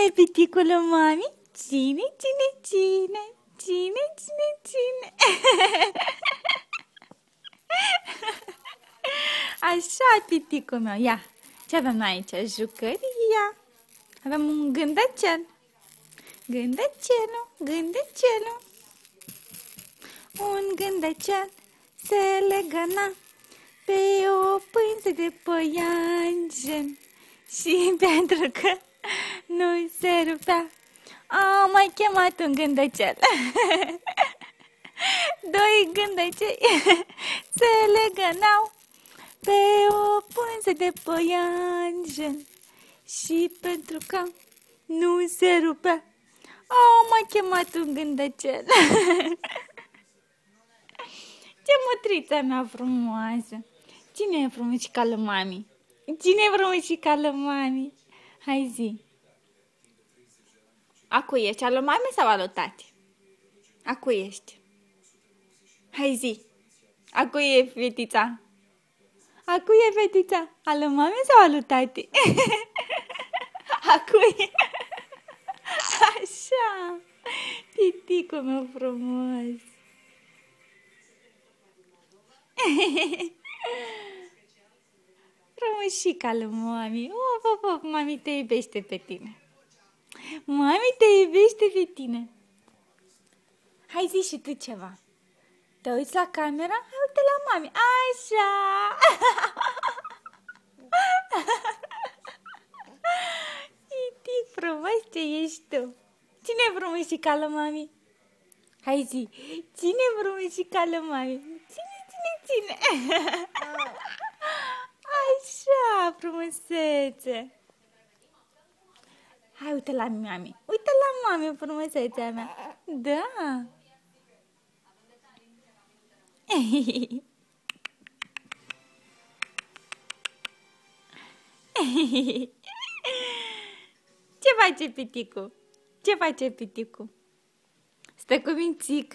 e piticul mami? Cine? Așa, piticul meu, ia. Ce avem noi aici? Jucăria. Avem un gândăcel. Gândăcelul. Un gândăcel se legăna pe o pânză de păianjen. Și pentru că nu se rupea, am mai chemat un gândăcel. Doi gândăcei se legănau pe o pânză de păianjen. Și pentru că nu se rupea, am mai chemat un gândăcel. Ce mătrița mea frumoasă! Cine e frumușica lui mami? Cine e frumușica lui mami? Hai zi! Acu ești? A lui mami sau a lui tati? Acu ești? Hai zi! Acu e fetița? Acu e fetița? A lui mami sau a lui tati? Acu e? Așa! Piticul meu frumos! Frumușica lui mami. Of, mami te iubește pe tine. Mami te iubește pe tine. Hai zi și tu ceva. Te uiți la camera? Hai, uite la mami. Așa. Pitic frumos ce ești tu. Cine e frumușica lui mami? Hai zi. Cine e frumușica lui mami? Cine? Așa, frumusețe. Hai, uite la mami. Uite la mami, frumusețea mea. Da. Ce face piticul? Stă cu mințică?